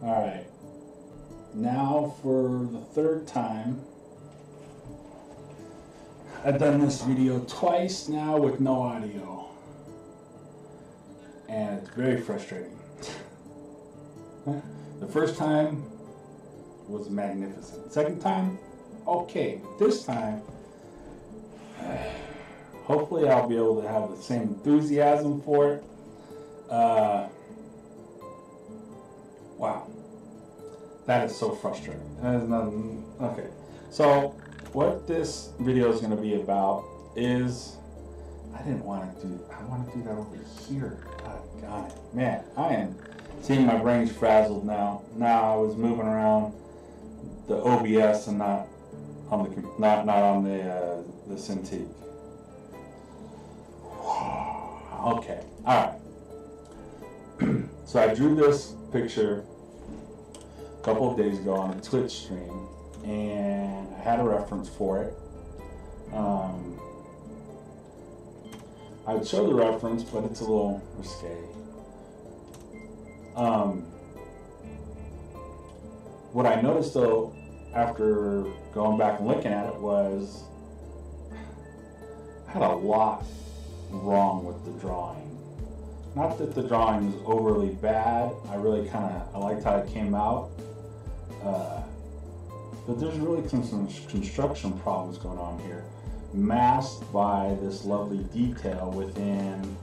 Alright, now for the third time. I've done this video twice now with no audio, and it's very frustrating. The first time was magnificent. Second time, okay. This time, hopefully I'll be able to have the same enthusiasm for it. Wow. That is so frustrating. That is nothing. Okay. So, what this video is going to be about is, I want to do that over here. God, it. Man, I am seeing my brain's frazzled now. Now I was moving around the OBS and not on the Cintiq. Okay. All right. So I drew this picture a couple of days ago on a Twitch stream, and I had a reference for it. I would show the reference, but it's a little risque. What I noticed though, after going back and looking at it, was I had a lot wrong with the drawing. Not that the drawing was overly bad. I liked how it came out. But there's really some construction problems going on here, masked by this lovely detail within.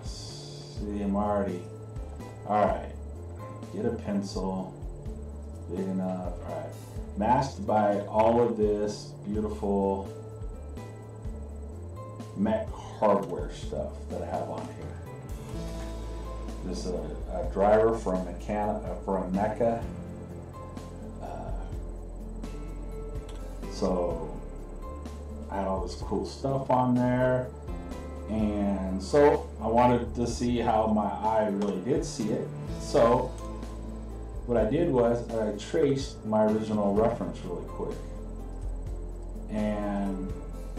See, I'm already. Alright, get a pencil, big enough. Alright, masked by all of this beautiful mech hardware stuff that I have on here. This is a driver for a mecha. So I had all this cool stuff on there, and so I wanted to see how my eye really did see it. So what I did was I traced my original reference really quick, and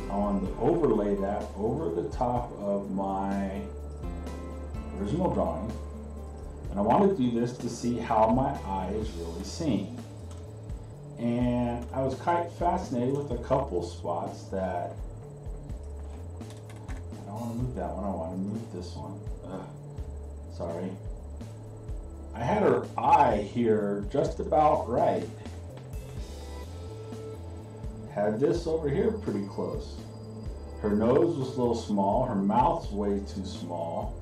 I wanted to overlay that over the top of my original drawing, and I wanted to do this to see how my eye is really seeing. And I was quite fascinated with a couple spots that I don't want to move that one. I want to move this one. Sorry. I had her eye here just about right. Had this over here pretty close. Her nose was a little small. Her mouth's way too small.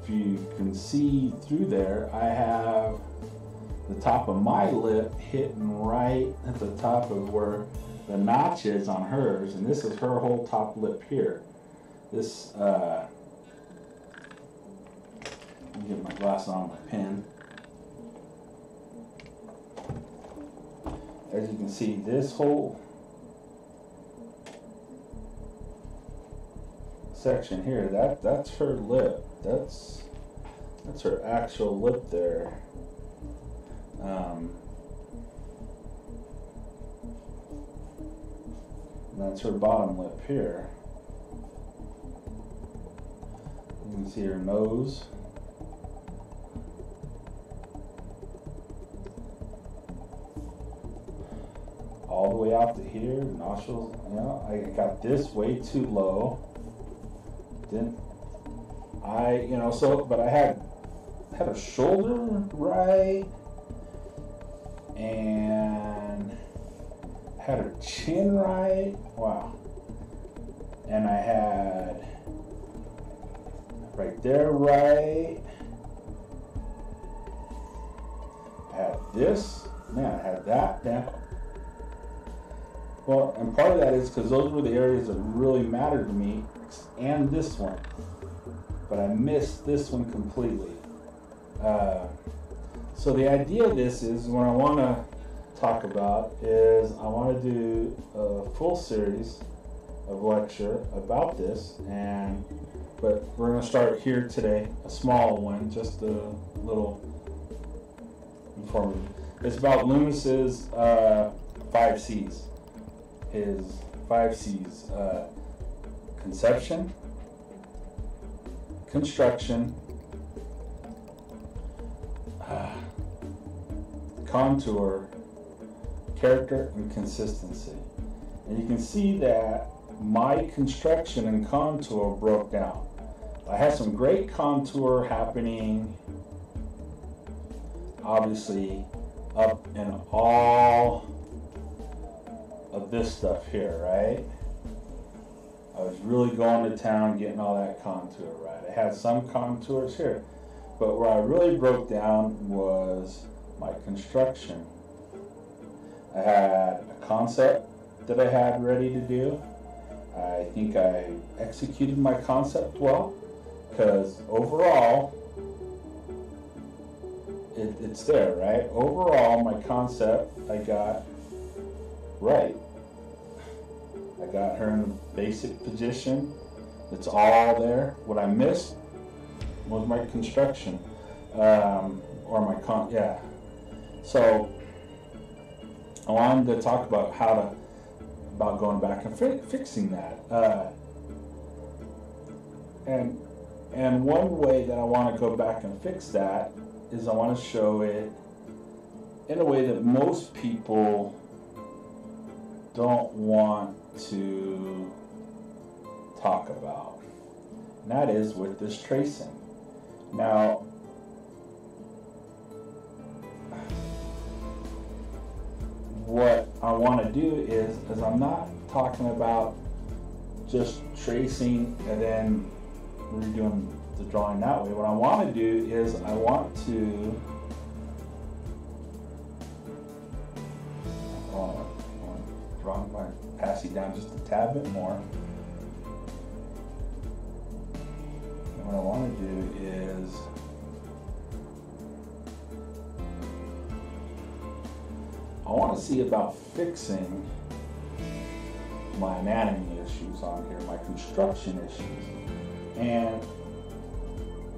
If you can see through there, I have the top of my lip hitting right at the top of where the notch is on hers, and this is her whole top lip here. This, let me get my glasses on, my pen. As you can see, this whole section here, that's her lip. That's her actual lip there. That's her bottom lip here. You can see her nose. All the way out to here, nostrils. You know, I got this way too low. But I had her shoulder right, and had her chin right. Wow. And I had right there right. I had this. Man, I had that down. Well, and part of that is because those were the areas that really mattered to me, and this one. But I missed this one completely. So the idea of this is, what I want to talk about is, I want to do a full series of lecture about this, but we're going to start here today, a small one, just a little informative. It's about Loomis's 5 C's. His 5 C's: conception, construction, contour, character, and consistency. And you can see that my construction and contour broke down. I had some great contour happening, obviously, up in all of this stuff here, right? I was really going to town getting all that contour right. I had some contours here, but where I really broke down was my construction. I had a concept that I had ready to do. I think I executed my concept well, because overall, it's there, right? Overall, my concept I got right. I got her in the basic position. It's all there. What I missed was my construction, or my yeah. So I wanted to talk about about going back and fixing that. And one way that I want to go back and fix that is I want to show it in a way that most people don't want to talk about. And that is with this tracing. Now, what I want to do is I'm not talking about just tracing and then redoing the drawing that way. What I want to do is I want to draw my passing down just a tad bit more. And what I want to do is I want to see about fixing my anatomy issues on here, my construction issues. And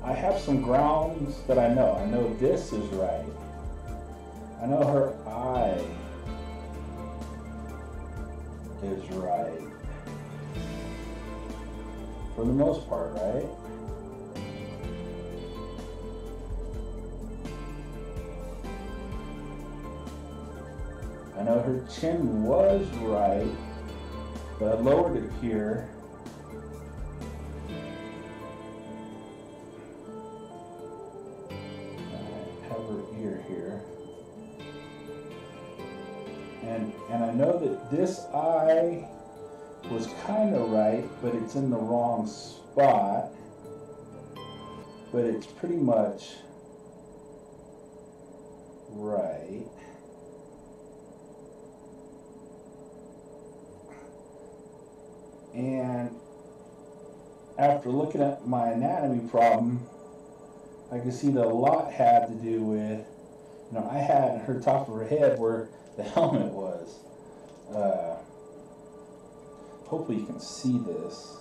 I have some grounds that I know. I know this is right. I know her eye is right. For the most part, right? I know her chin was right, but I lowered it here. I have her ear here. And I know that this eye was kind of right, but it's in the wrong spot. But it's pretty much right. And after looking at my anatomy problem, I could see that a lot had to do with, I had her top of her head where the helmet was. Hopefully you can see this.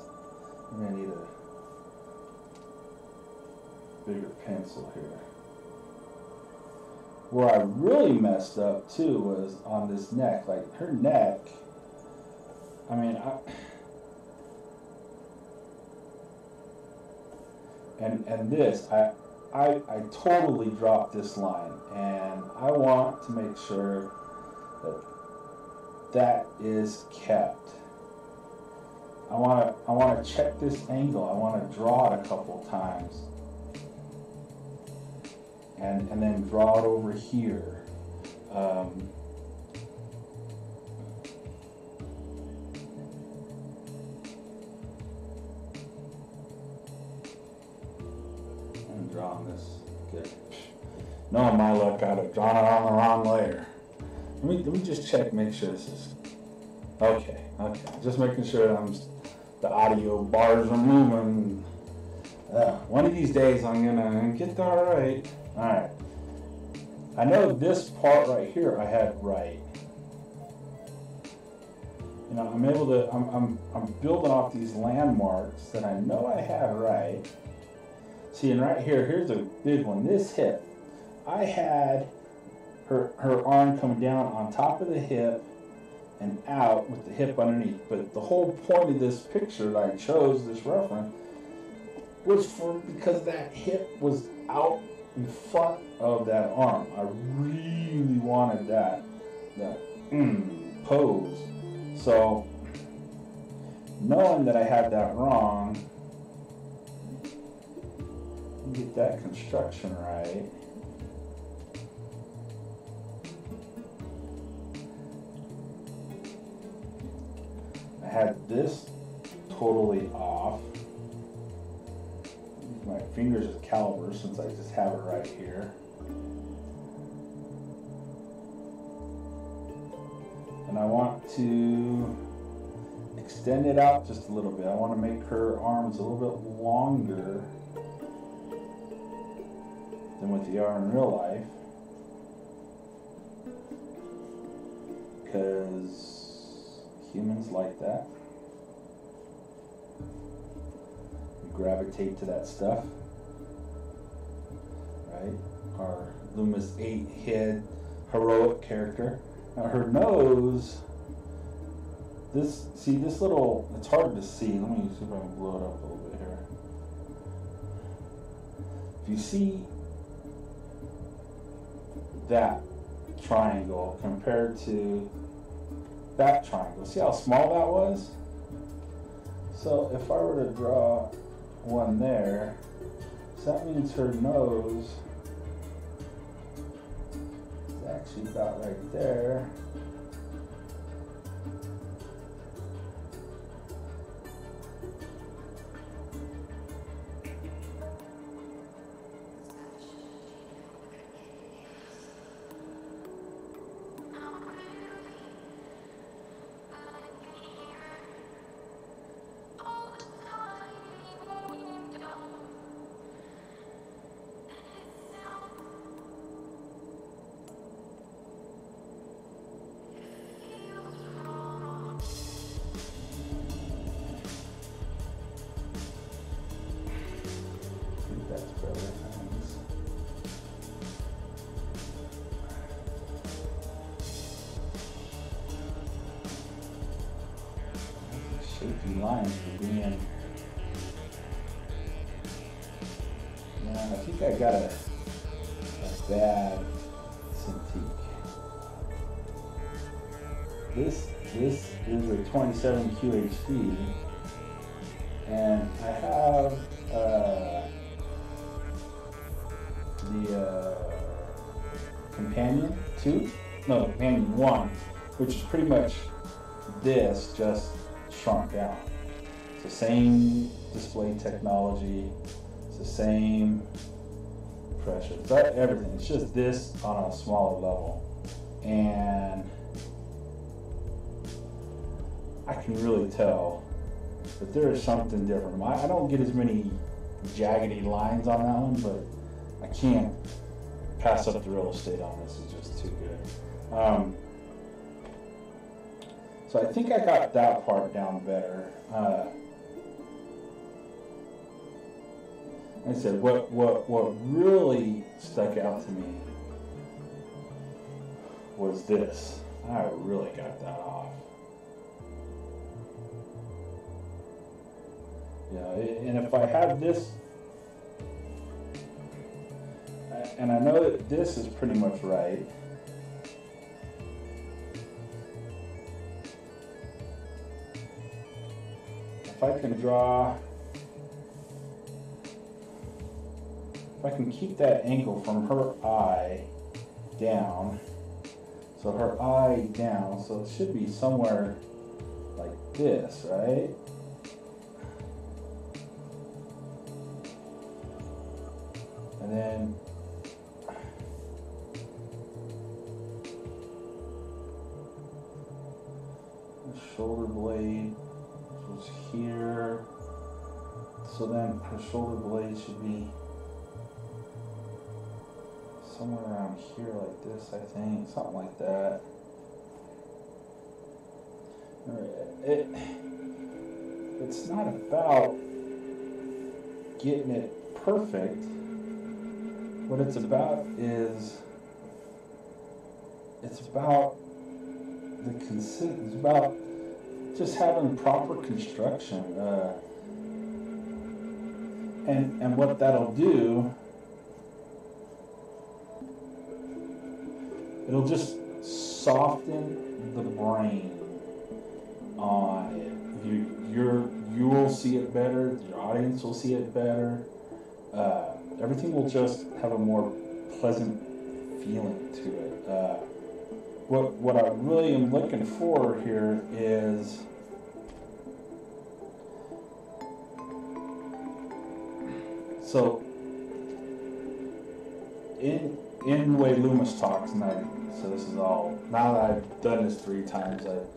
I'm gonna need a bigger pencil here. Where I really messed up too was on this neck. Like her neck, and this, I totally dropped this line, and I want to make sure that is kept. I want to check this angle. I want to draw it a couple times, and then draw it over here. I'm drawing this good. Knowing my luck, I'd have drawn it on the wrong layer. Let me just check, make sure this is okay. Just making sure that the audio bars are moving. One of these days I'm gonna get that right. All right. I know this part right here I had right. I'm able to. I'm building off these landmarks that I know I had right. See, and right here, here's a big one. This hip, I had her arm coming down on top of the hip and out with the hip underneath. But the whole point of this picture that I chose, this reference, was because that hip was out in front of that arm. I really wanted that pose. So knowing that I had that wrong, get that construction right. I had this totally off. Use my fingers as calipers since I just have it right here. And I want to extend it out just a little bit. I want to make her arms a little bit longer than what they are in real life, because humans like that. We gravitate to that stuff, right? Our Loomis 8 head heroic character. Now her nose, this little, it's hard to see. Let me see if I can blow it up a little bit here. If you see that triangle compared to that triangle, see how small that was? So if I were to draw one there, so that means her nose is actually about right there. Shaky lines for being. Yeah, I think I got a bad Cintiq. This is a 27 QHD, and I have the Companion 2, no, Companion 1, which is pretty much this, just shrunk down. It's the same display technology, it's the same pressure, but everything. It's just this on a smaller level, and I can really tell that there is something different. I don't get as many jaggedy lines on that one, but I can't pass up the real estate on this. It's just too good. So I think I got that part down better. Like I said, what really stuck out to me was this. I really got that off. Yeah, and if I have this, and I know that this is pretty much right. If I can draw, if I can keep that angle from her eye down, so her eye down, so it should be somewhere like this, right? And then the shoulder blade was here, so then her shoulder blade should be somewhere around here like this, I think, something like that. It's not about getting it perfect. What it's about is it's about it's about just having proper construction, and what that'll do it'll just soften the brain on it. You will see it better. Your audience will see it better. Everything will just have a more pleasant feeling to it. What I really am looking for here is so in the way Loomis talks, so this is all, now that I've done this 3 times, I've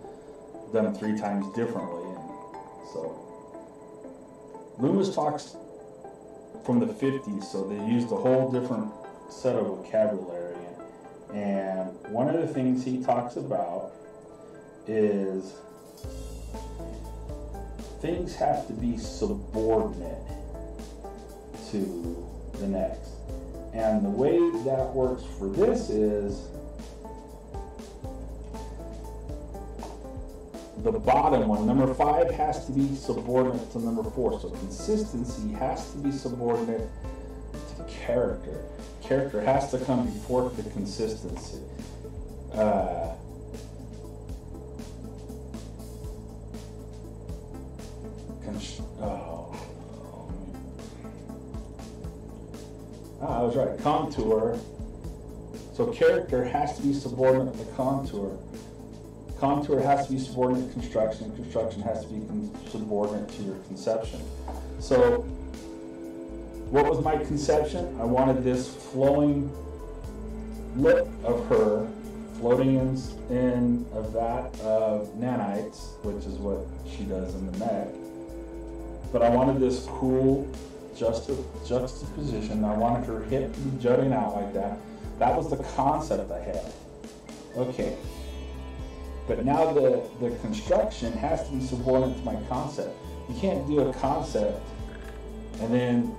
done it 3 times differently, and so Loomis talks from the 50s, so they used a whole different set of vocabulary, and one of the things he talks about is things have to be subordinate to the next. And the way that works for this is the bottom one, number 5, has to be subordinate to number 4. So consistency has to be subordinate to character. Character has to come before the consistency. I was right. Contour. So character has to be subordinate to contour. Contour has to be subordinate to construction. Construction has to be subordinate to your conception. So what was my conception? I wanted this flowing look of her floating in a vat of nanites, which is what she does in the neck. But I wanted this cool juxtaposition. I wanted her hip to be jutting out like that. That was the concept I had. Okay. But now the construction has to be subordinate to my concept. You can't do a concept and then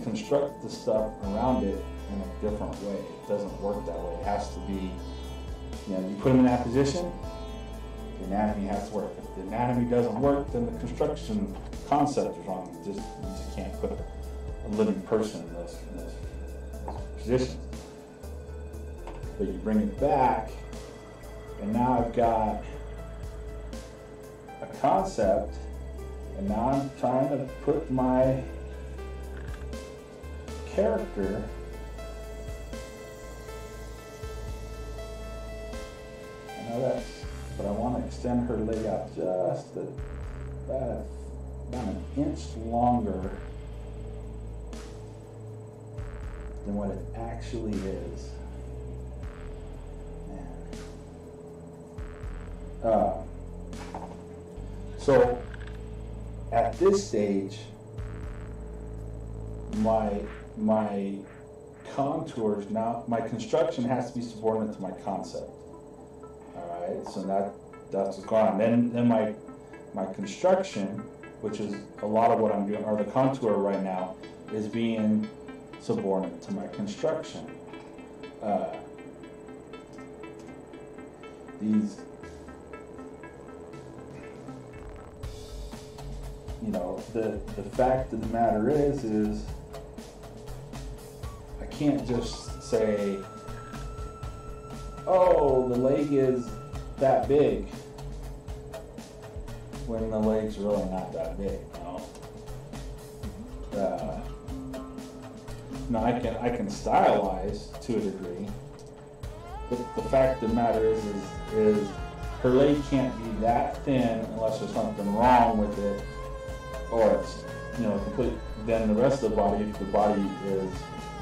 construct the stuff around it in a different way. It doesn't work that way. It has to be, you put them in that position, the anatomy has to work. If the anatomy doesn't work, then the construction concept is wrong. You just can't put a living person in those positions. But you bring it back, and now I've got a concept, and now I'm trying to put my character but I want to extend her leg out just about an inch longer than what it actually is. So at this stage, my contours now, my construction has to be subordinate to my concept. All right, so that's gone. Then my construction, which is a lot of what I'm doing, or the contour right now, is being subordinate to my construction. The fact of the matter is I can't just say, oh, the leg is that big, when the leg's really not that big. No, I can stylize to a degree, but the fact of the matter is her leg can't be that thin unless there's something wrong with it, or it's complete. Then the rest of the body is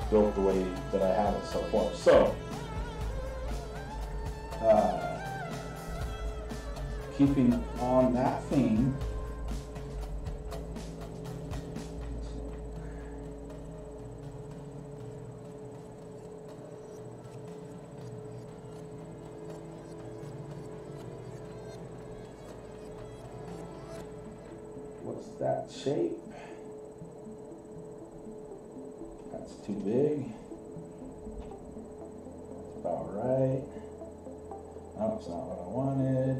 built the way that I have it so far. So keeping on that theme, what's that shape? That's too big. That's about right. Oh, it's not what I wanted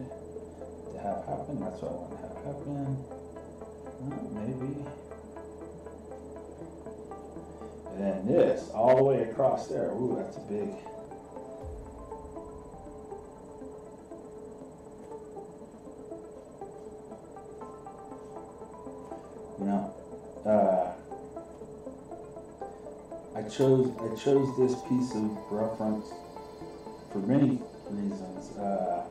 to have happen. That's what I want to have happen. Maybe. And then And this, all the way across there. Ooh, that's a big. You know, I chose this piece of reference for many reasons. I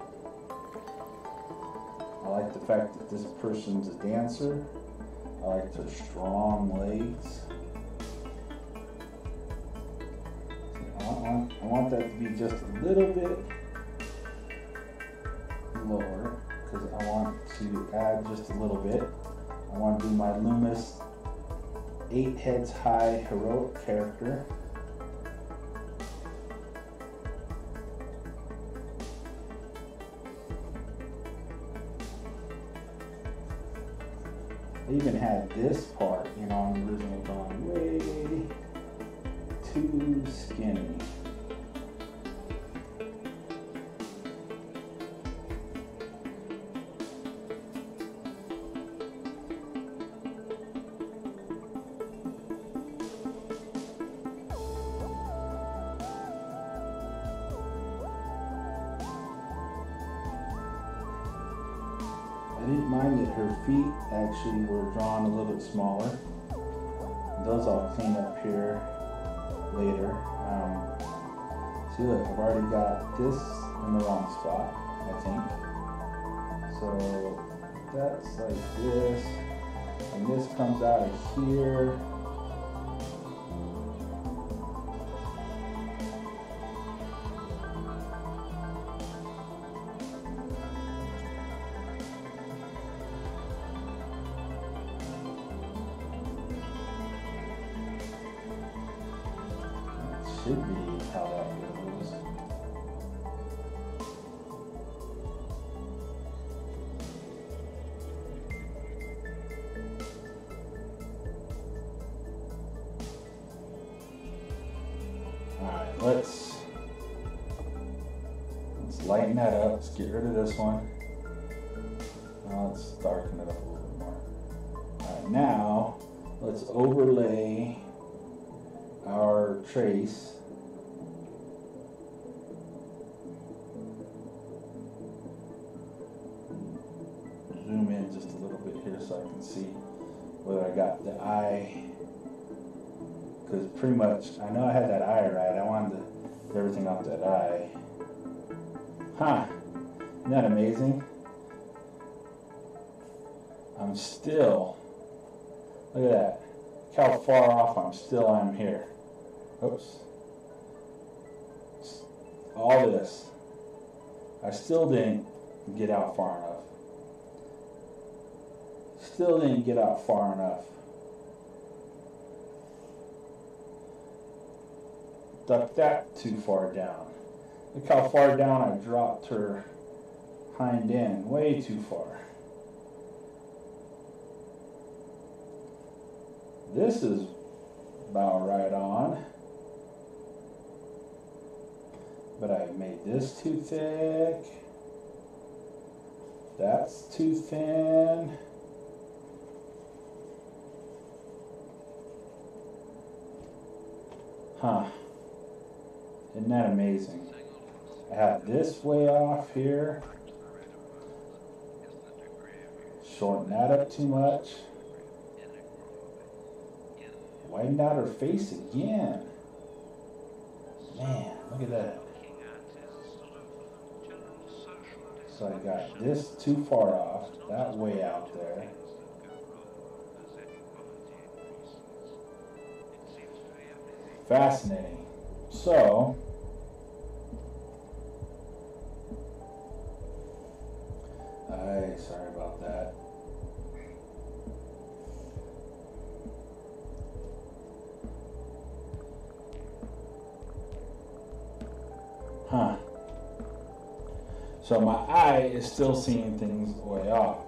like the fact that this person's a dancer. I like their strong legs. I want that to be just a little bit lower because I want to add just a little bit. I want to do my Loomis 8 heads high heroic character. I even had this part, you know, on the original drawing way too skinny. I didn't mind that her feet actually were drawn a little bit smaller. Those I'll clean up here later. See, look, I've already got this in the wrong spot, I think. So that's like this, and this comes out of here. Should be how that goes. Alright, let's lighten that up. Let's get rid of this one. Now let's darken it up a little bit more. Alright, now let's overlay our trace. Zoom in just a little bit here so I can see whether I got the eye, because pretty much I know I had that eye right. I wanted to get everything off that eye. Huh, isn't that amazing? I'm still, look at that, look how far off I'm here. Oops. All this. I still didn't get out far enough. Still didn't get out far enough. Duck that too far down. Look how far down I dropped her hind end. Way too far. This is about right on. But I made this too thick. That's too thin. Huh. Isn't that amazing? I have this way off here. Shorten that up too much. Widen out her face again. Man, look at that. So I got this too far off, that way out there. Fascinating. So, sorry about that. Huh. So my eye is still seeing things way off.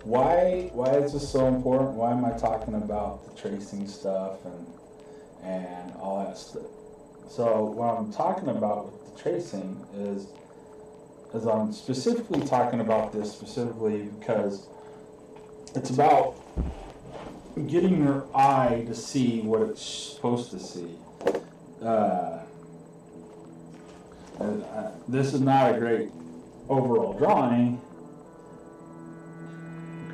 Why is this so important? Why am I talking about the tracing stuff and all that stuff? So what I'm talking about with the tracing is I'm specifically talking about this specifically because it's about getting your eye to see what it's supposed to see. This is not a great overall drawing,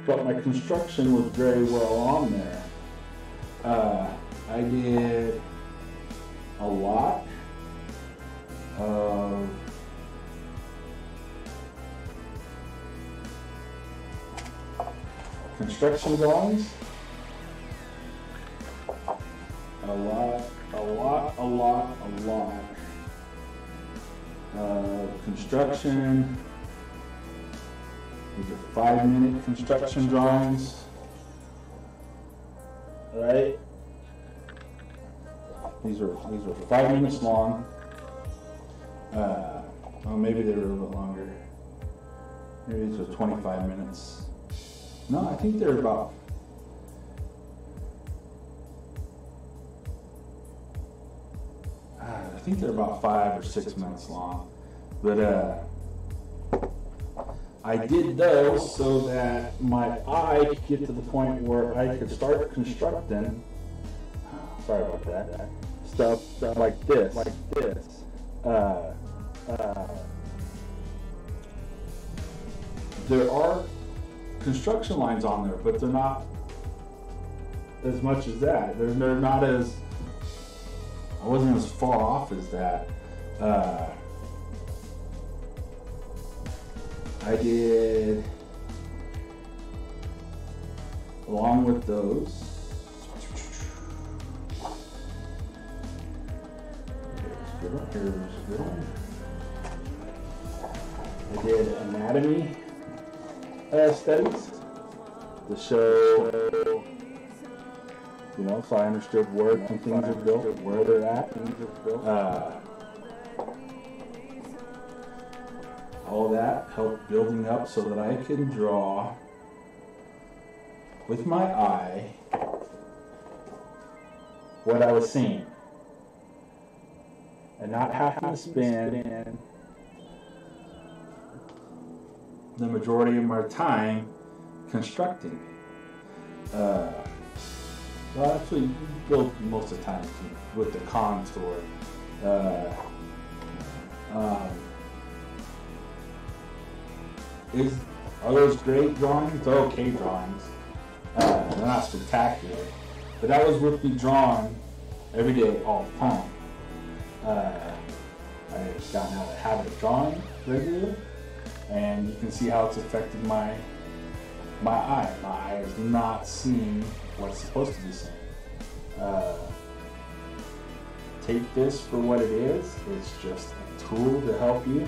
but my construction was very well on there. I did a lot of construction drawings. A lot of construction. These are 5-minute construction drawings. Right? These are 5 minutes long. Well, maybe they were a little bit longer. Maybe these were 25 minutes. No, I think they're about. I think they're about 5 or 6 minutes long. But I did those so that my eye could get to the point where I could start constructing. Sorry about that. Stuff like this. There are construction lines on there, but they're not as much as that. They're not as. I wasn't as far off as that. I did, along with those. Here's a good one. I did anatomy studies to show, so I understood where things are built, where they're at. All that helped building up so that I can draw with my eye what I was seeing, and not having to spend the majority of my time constructing. Well, actually, you build most of the time with the contour. Are those great drawings? They're okay drawings. They're not spectacular. But that was with me drawing every day, all the time. I've gotten out of the habit of drawing regularly, and you can see how it's affected my eye. My eye is not seeing what it's supposed to be seeing. Take this for what it is. It's just a tool to help you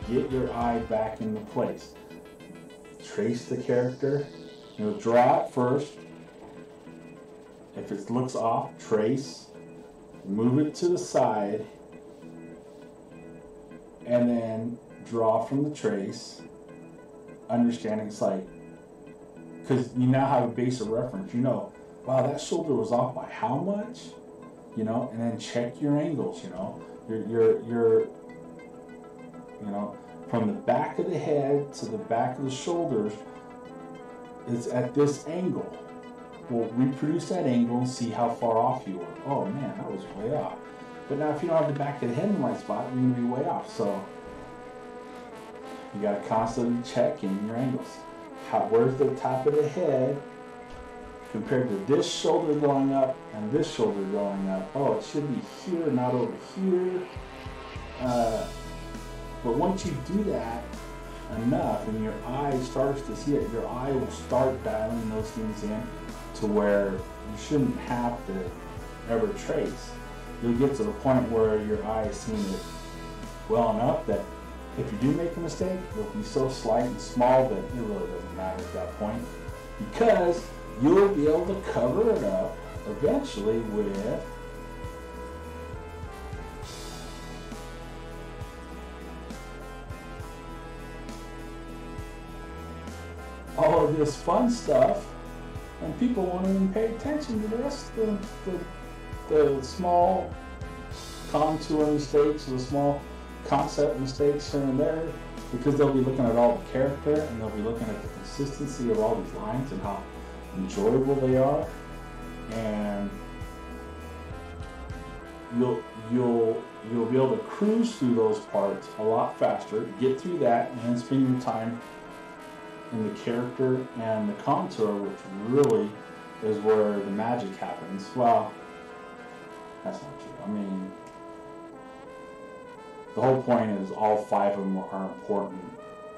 get your eye back into place. Trace the character. Draw it first. If it looks off, trace. Move it to the side. And then draw from the trace. Understanding it's like, because you now have a base of reference. Wow, that shoulder was off by how much? And then check your angles. Your from the back of the head to the back of the shoulders is at this angle. Well, reproduce that angle and see how far off you were. Oh man, that was way off. But now if you don't have the back of the head in the right spot, you're going to be way off. So you got to constantly check in your angles. Where's the top of the head compared to this shoulder going up and this shoulder going up? Oh, it should be here, not over here. But once you do that enough and your eye starts to see it, your eye will start dialing those things in to where you shouldn't have to ever trace. You'll get to the point where your eye is seeing it well enough that if you do make a mistake, it'll be so slight and small that it really doesn't matter at that point, because you'll be able to cover it up eventually with all of this fun stuff, and people won't even pay attention to the rest of the small contour mistakes or the small concept mistakes here and there, because they'll be looking at all the character and they'll be looking at the consistency of all these lines and how enjoyable they are, and you'll be able to cruise through those parts a lot faster, get through that, and then spend your time in the character and the contour, which really is where the magic happens. Well, that's not true. I mean, the whole point is all 5 of them are important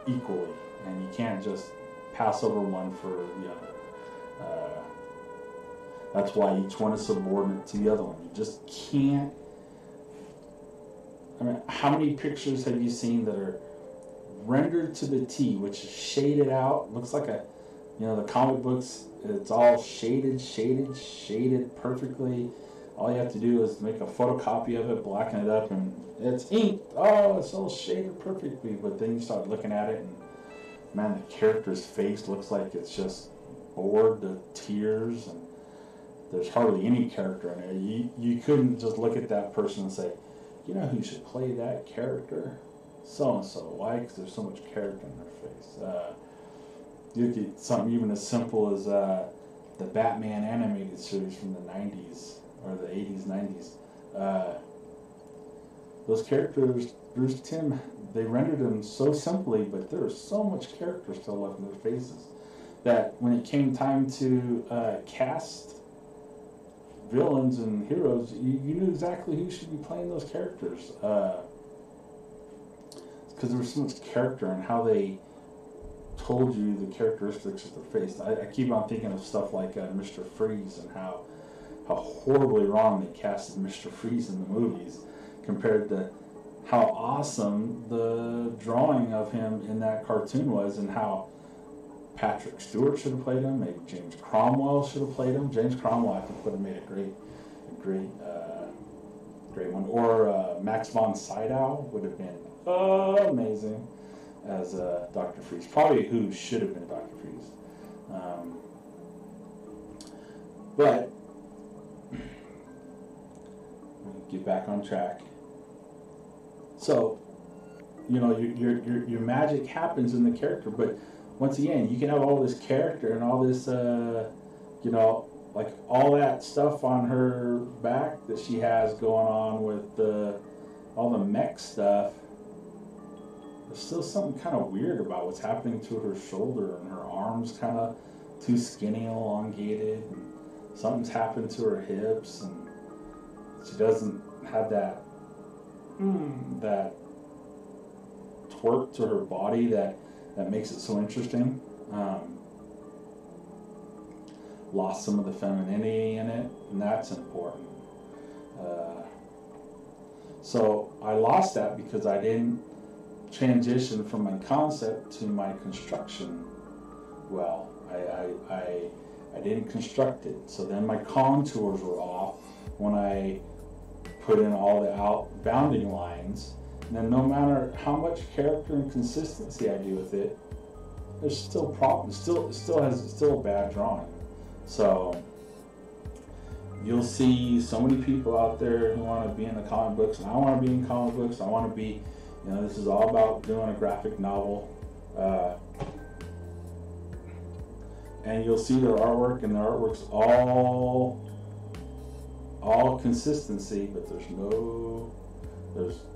equally, and you can't just pass over one for the other. That's why each one is subordinate to the other one. You just can't. I mean, how many pictures have you seen that are rendered to the T, which is shaded out? Looks like a, the comic books, it's all shaded perfectly. All you have to do is make a photocopy of it, blacken it up, and it's inked. Oh, it's all shaded perfectly. But then you start looking at it, and man, the character's face looks like it's just bored to tears, and there's hardly any character in there. You couldn't just look at that person and say, you know who should play that character? So-and-so. Why? Because there's so much character in their face. You get something even as simple as the Batman animated series from the 90s, or the 80s, 90s. Those characters, Bruce Timm, they rendered them so simply, but there was so much character still left in their faces that when it came time to cast villains and heroes, you knew exactly who should be playing those characters. Because there was so much character in how they told you the characteristics of their face. I keep on thinking of stuff like Mr. Freeze, and how horribly wrong they casted Mr. Freeze in the movies compared to how awesome the drawing of him in that cartoon was, and how Patrick Stewart should have played him. Maybe James Cromwell should have played him. James Cromwell, I think, would have made a great one. Or Max von Sydow would have been amazing as Dr. Freeze. Probably who should have been Dr. Freeze. But get back on track. So, your magic happens in the character, but once again, you can have all this character and all this, like all that stuff on her back that she has going on with all the mech stuff. There's still something kind of weird about what's happening to her shoulder, and her arms kind of too skinny and elongated. And something's happened to her hips, and she doesn't have that twerk to her body that makes it so interesting. Lost some of the femininity in it, and that's important. So I lost that because I didn't transition from my concept to my construction well. I didn't construct it, so then my contours were off when I put in all the outbounding lines. And then no matter how much character and consistency I do with it, there's still problems. It's still a bad drawing. So you'll see so many people out there who want to be in the comic books, and I want to be in comic books. I want to be, this is all about doing a graphic novel. And you'll see their artwork, and their artwork's all consistency, but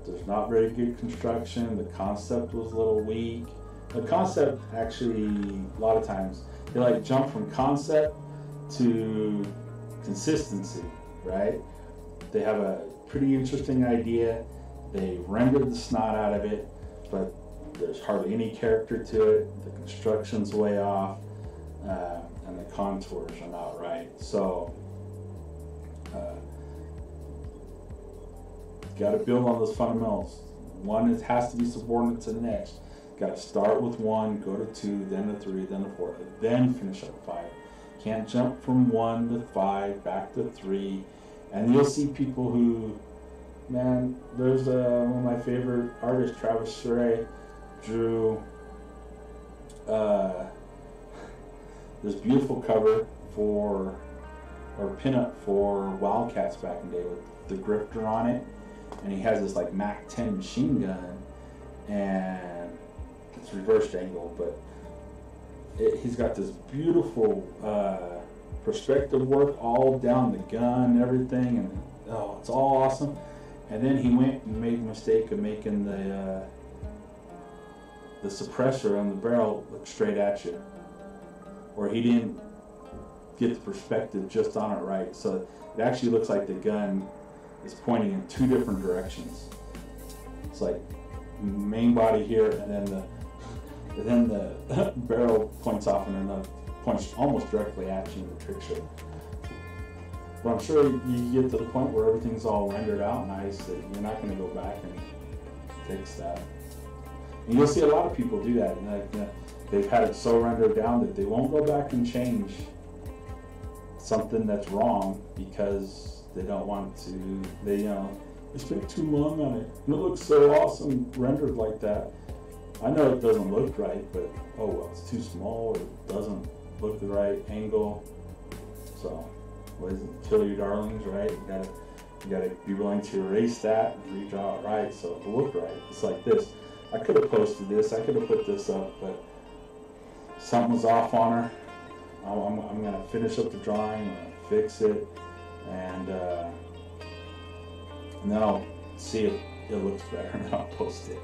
there's not very good construction. The concept was a little weak. The concept actually, a lot of times, they like jump from concept to consistency, right? They have a pretty interesting idea. They rendered the snot out of it, but there's hardly any character to it. The construction's way off, and the contours are not right. So, got to build on those fundamentals. One has to be subordinate to the next. Got to start with 1, go to 2, then to 3, then to 4, then finish up 5. Can't jump from 1 to 5, back to 3. And you'll see people who, man, there's one of my favorite artists, Travis Sherray, drew this beautiful cover or pinup for Wildcats back in the day with the Grifter on it. And he has this like Mac 10 machine gun, and it's reversed angle, but he's got this beautiful perspective work all down the gun and everything, and oh, it's all awesome. And then he went and made the mistake of making the suppressor on the barrel look straight at you, or he didn't get the perspective just on it right, so it actually looks like the gun is pointing in two different directions. It's like main body here, and then the barrel points off and then points almost directly at you in the trick shot. But I'm sure you get to the point where everything's all rendered out nice that you're not going to go back and fix that. And you'll see a lot of people do that, and they've had it so rendered down that they won't go back and change something that's wrong because they don't want to. They spent too long on it, and it looks so awesome rendered like that. I know it doesn't look right, but oh well, it's too small, or it doesn't look the right angle. So, what is it? Kill your darlings, right? You gotta be willing to erase that and redraw it right so it'll look right. It's like this. I could have posted this, I could have put this up, but something was off on her. I'm gonna finish up the drawing, I'm gonna fix it, and then I'll see if it looks better, and I'll post it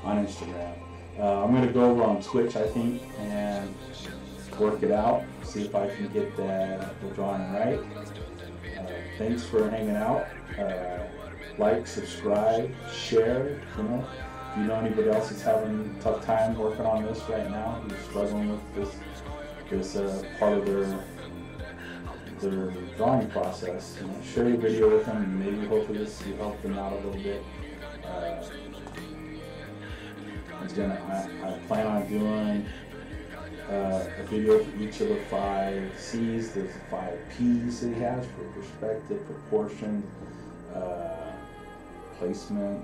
on Instagram. I'm gonna go over on Twitch, I think, and work it out, see if I can get the drawing right. Thanks for hanging out. Like, subscribe, share. If you know anybody else that's having a tough time working on this right now, who's struggling with this part of their drawing process, share the video with them, and maybe hopefully this will help them out a little bit. I plan on doing a video for each of the 5 C's. There's 5 P's that he has for perspective, proportion, placement,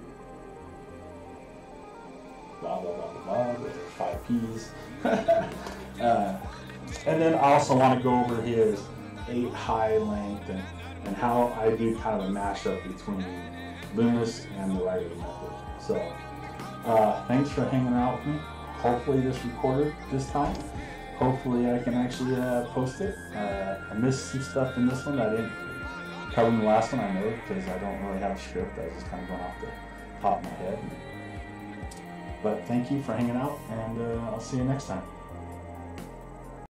blah blah blah blah blah. There's 5 P's. And then I also want to go over his 8 high length and how I do kind of a mashup between Loomis and the Riley method. So thanks for hanging out with me. Hopefully this recorded this time. Hopefully I can actually post it. I missed some stuff in this one that I didn't cover in the last one, I know, because I don't really have a script. I was just kind of going off the top of my head. But thank you for hanging out, and I'll see you next time.